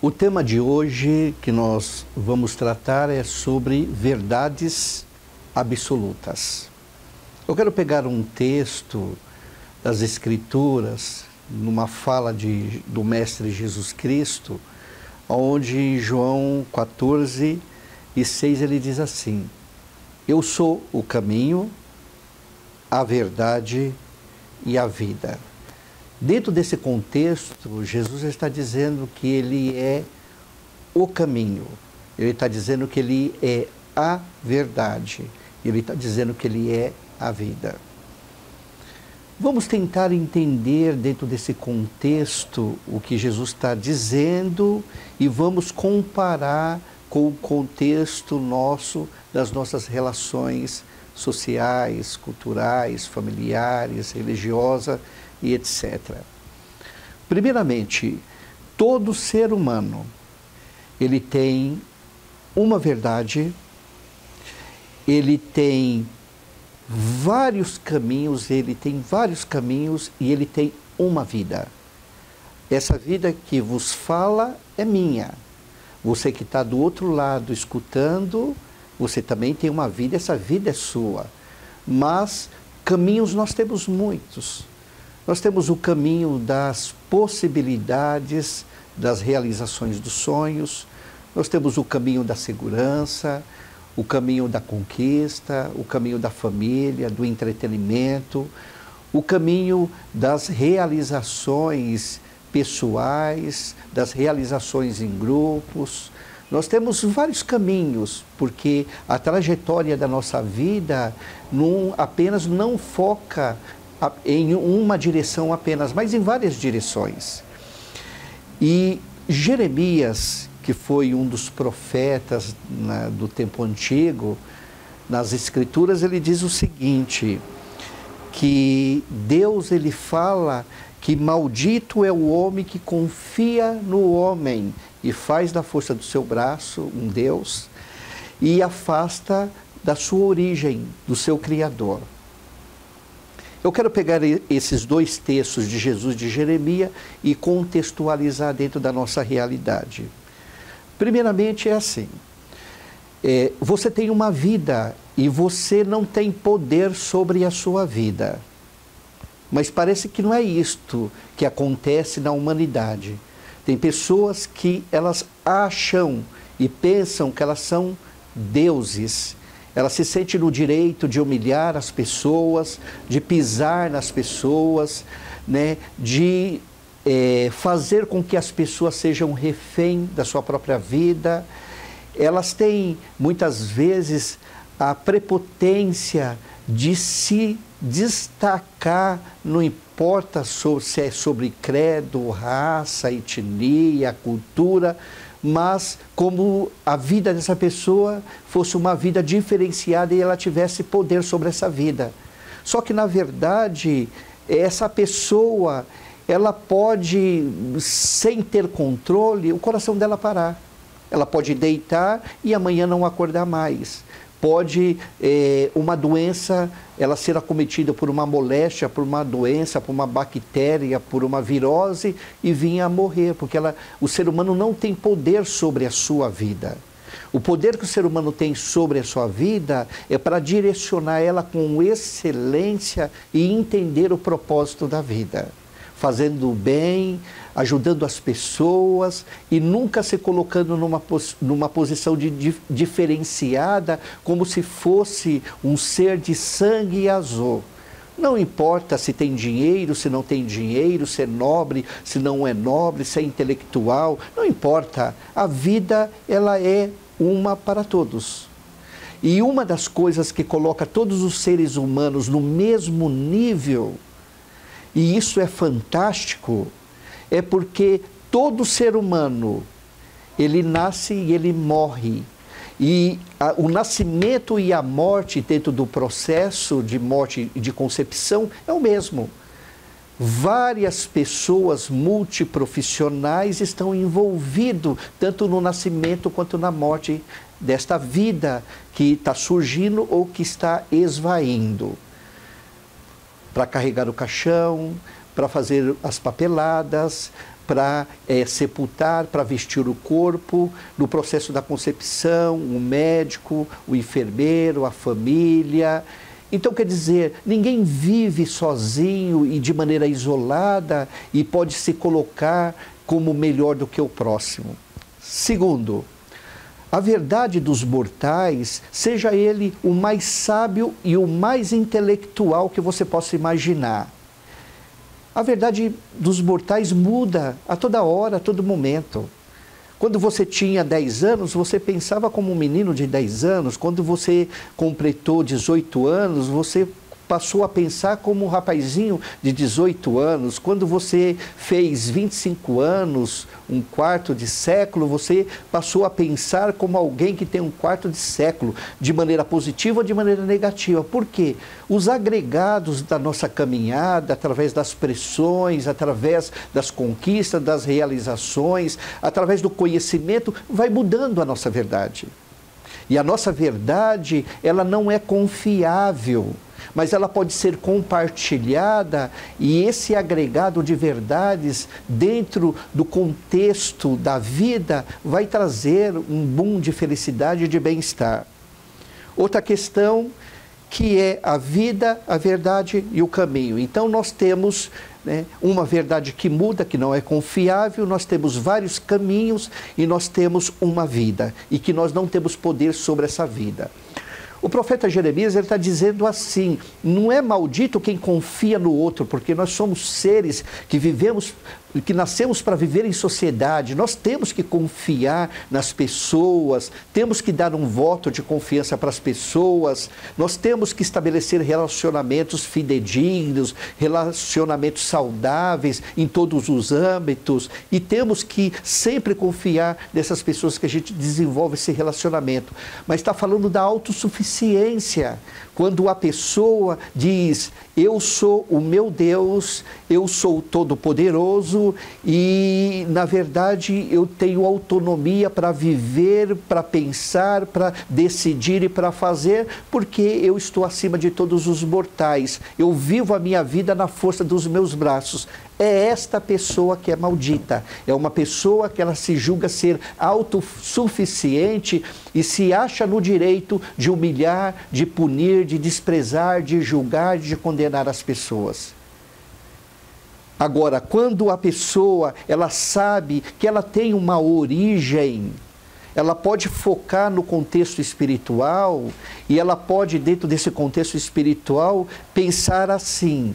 O tema de hoje que nós vamos tratar é sobre verdades absolutas. Eu quero pegar um texto das Escrituras, numa fala do Mestre Jesus Cristo, onde em João 14:6 ele diz assim: eu sou o caminho, a verdade e a vida. Dentro desse contexto, Jesus está dizendo que ele é o caminho, ele está dizendo que ele é a verdade, ele está dizendo que ele é a vida. Vamos tentar entender dentro desse contexto o que Jesus está dizendo e vamos comparar com o contexto nosso das nossas relações sociais, culturais, familiares, religiosas e etc. Primeiramente, todo ser humano, ele tem uma verdade, ele tem vários caminhos e ele tem uma vida. Essa vida que vos fala é minha. Você que está do outro lado escutando, você também tem uma vida, essa vida é sua. Mas caminhos nós temos muitos. Nós temos o caminho das possibilidades, das realizações dos sonhos, nós temos o caminho da segurança, o caminho da conquista, o caminho da família, do entretenimento, o caminho das realizações pessoais, das realizações em grupos. Nós temos vários caminhos, porque a trajetória da nossa vida apenas não foca em uma direção apenas, mas em várias direções. E Jeremias, que foi um dos profetas do tempo antigo, nas Escrituras ele diz o seguinte, que Deus ele fala que maldito é o homem que confia no homem e faz da força do seu braço um Deus e afasta da sua origem, do seu Criador. Eu quero pegar esses dois textos de Jesus de Jeremias e contextualizar dentro da nossa realidade. Primeiramente é assim, você tem uma vida e você não tem poder sobre a sua vida. Mas parece que não é isto que acontece na humanidade. Tem pessoas que elas acham e pensam que elas são deuses. Elas se sentem no direito de humilhar as pessoas, de pisar nas pessoas, né? De fazer com que as pessoas sejam refém da sua própria vida. Elas têm, muitas vezes, a prepotência de se destacar, não importa se é sobre credo, raça, etnia, cultura, mas como a vida dessa pessoa fosse uma vida diferenciada e ela tivesse poder sobre essa vida. Só que, na verdade, essa pessoa, ela pode, sem ter controle, o coração dela parar. Ela pode deitar e amanhã não acordar mais. Pode uma doença, ela ser acometida por uma moléstia, por uma doença, por uma bactéria, por uma virose e vir a morrer, porque o ser humano não tem poder sobre a sua vida. O poder que o ser humano tem sobre a sua vida é para direcionar ela com excelência e entender o propósito da vida. Fazendo o bem, ajudando as pessoas e nunca se colocando numa posição diferenciada, como se fosse um ser de sangue azul. Não importa se tem dinheiro, se não tem dinheiro, se é nobre, se não é nobre, se é intelectual, não importa. A vida, ela é uma para todos. E uma das coisas que coloca todos os seres humanos no mesmo nível, e isso é fantástico, é porque todo ser humano, ele nasce e ele morre. E o nascimento e a morte dentro do processo de morte e de concepção é o mesmo. Várias pessoas multiprofissionais estão envolvidas, tanto no nascimento quanto na morte desta vida que está surgindo ou que está esvaindo. Para carregar o caixão, para fazer as papeladas, para sepultar, para vestir o corpo, no processo da concepção, o médico, o enfermeiro, a família. Então, quer dizer, ninguém vive sozinho e de maneira isolada e pode se colocar como melhor do que o próximo. Segundo, a verdade dos mortais, seja ele o mais sábio e o mais intelectual que você possa imaginar. A verdade dos mortais muda a toda hora, a todo momento. Quando você tinha 10 anos, você pensava como um menino de 10 anos. Quando você completou 18 anos, você passou a pensar como um rapazinho de 18 anos. Quando você fez 25 anos, um quarto de século, você passou a pensar como alguém que tem um quarto de século, de maneira positiva ou de maneira negativa. Por quê? Os agregados da nossa caminhada, através das pressões, através das conquistas, das realizações, através do conhecimento, vai mudando a nossa verdade. E a nossa verdade, ela não é confiável, mas ela pode ser compartilhada, e esse agregado de verdades dentro do contexto da vida vai trazer um boom de felicidade e de bem-estar. Outra questão que é a vida, a verdade e o caminho. Então nós temos uma verdade que muda, que não é confiável, nós temos vários caminhos e nós temos uma vida, e que nós não temos poder sobre essa vida. O profeta Jeremias está dizendo assim: não é maldito quem confia no outro, porque nós somos seres que vivemos, que nascemos para viver em sociedade. Nós temos que confiar nas pessoas, temos que dar um voto de confiança para as pessoas, nós temos que estabelecer relacionamentos fidedignos, relacionamentos saudáveis em todos os âmbitos, e temos que sempre confiar nessas pessoas que a gente desenvolve esse relacionamento. Mas está falando da autossuficiência. Quando a pessoa diz: eu sou o meu Deus, eu sou o Todo-Poderoso e, na verdade, eu tenho autonomia para viver, para pensar, para decidir e para fazer, porque eu estou acima de todos os mortais. Eu vivo a minha vida na força dos meus braços. É esta pessoa que é maldita. É uma pessoa que ela se julga ser autossuficiente e se acha no direito de humilhar, de punir, de desprezar, de julgar, de condenar as pessoas. Agora, quando a pessoa ela sabe que ela tem uma origem, ela pode focar no contexto espiritual e ela pode, dentro desse contexto espiritual, pensar assim: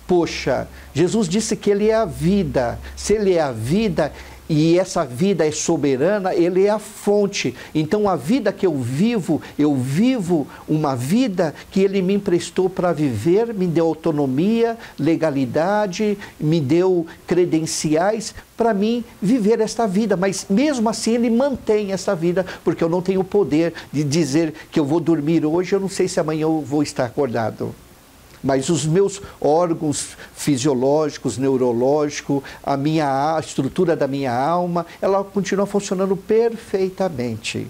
poxa, Jesus disse que Ele é a vida. Se Ele é a vida e essa vida é soberana, Ele é a fonte. Então a vida que eu vivo uma vida que Ele me emprestou para viver, me deu autonomia, legalidade, me deu credenciais para mim viver esta vida. Mas mesmo assim Ele mantém essa vida, porque eu não tenho o poder de dizer que eu vou dormir hoje, eu não sei se amanhã eu vou estar acordado. Mas os meus órgãos fisiológicos, neurológicos, a estrutura da minha alma, ela continua funcionando perfeitamente,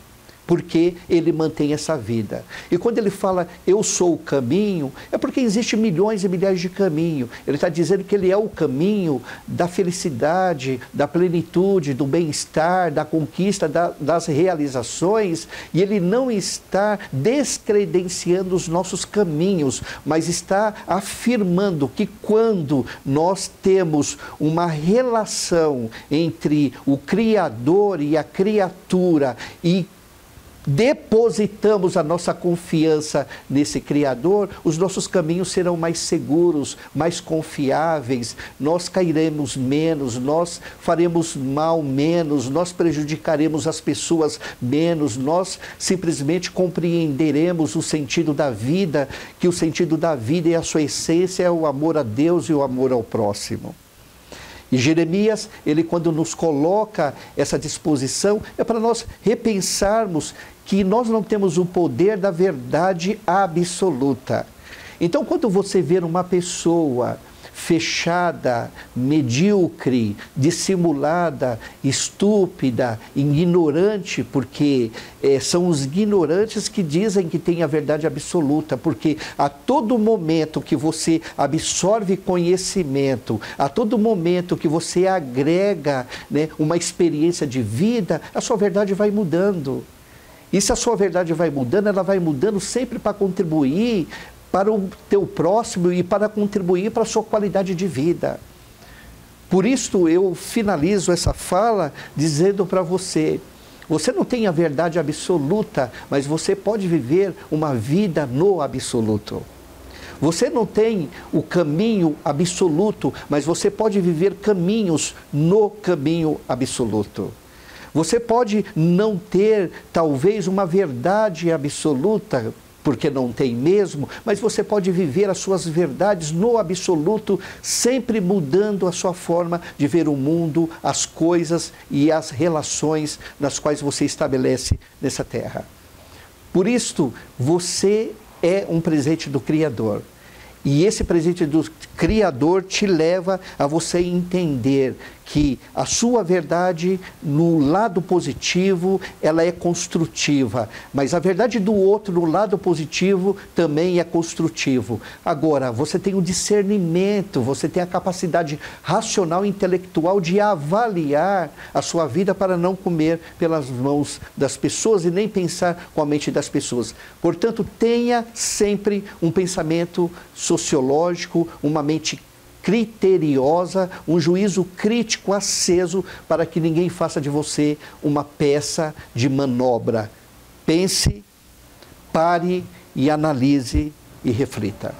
porque Ele mantém essa vida. E quando Ele fala, eu sou o caminho, é porque existem milhões e milhares de caminhos. Ele está dizendo que Ele é o caminho da felicidade, da plenitude, do bem-estar, da conquista, das realizações, e Ele não está descredenciando os nossos caminhos, mas está afirmando que quando nós temos uma relação entre o Criador e a criatura, e depositamos a nossa confiança nesse Criador, os nossos caminhos serão mais seguros, mais confiáveis, nós cairemos menos, nós faremos mal menos, nós prejudicaremos as pessoas menos, nós simplesmente compreenderemos o sentido da vida, que o sentido da vida e a sua essência é o amor a Deus e o amor ao próximo. E Jeremias, ele quando nos coloca essa disposição, é para nós repensarmos que nós não temos o poder da verdade absoluta. Então, quando você ver uma pessoa fechada, medíocre, dissimulada, estúpida, ignorante, porque são os ignorantes que dizem que têm a verdade absoluta, porque a todo momento que você absorve conhecimento, a todo momento que você agrega, né, uma experiência de vida, a sua verdade vai mudando. E se a sua verdade vai mudando, ela vai mudando sempre para contribuir para o teu próximo e para contribuir para a sua qualidade de vida. Por isso eu finalizo essa fala dizendo para você, você não tem a verdade absoluta, mas você pode viver uma vida no absoluto. Você não tem o caminho absoluto, mas você pode viver caminhos no caminho absoluto. Você pode não ter, talvez, uma verdade absoluta, porque não tem mesmo, mas você pode viver as suas verdades no absoluto, sempre mudando a sua forma de ver o mundo, as coisas e as relações nas quais você estabelece nessa terra. Por isto, você é um presente do Criador. E esse presente do Criador te leva a você entender que a sua verdade, no lado positivo, ela é construtiva. Mas a verdade do outro, no lado positivo, também é construtivo. Agora, você tem o discernimento, você tem a capacidade racional e intelectual de avaliar a sua vida para não comer pelas mãos das pessoas e nem pensar com a mente das pessoas. Portanto, tenha sempre um pensamento sociológico, uma mente criteriosa, um juízo crítico aceso para que ninguém faça de você uma peça de manobra. Pense, pare e analise e reflita.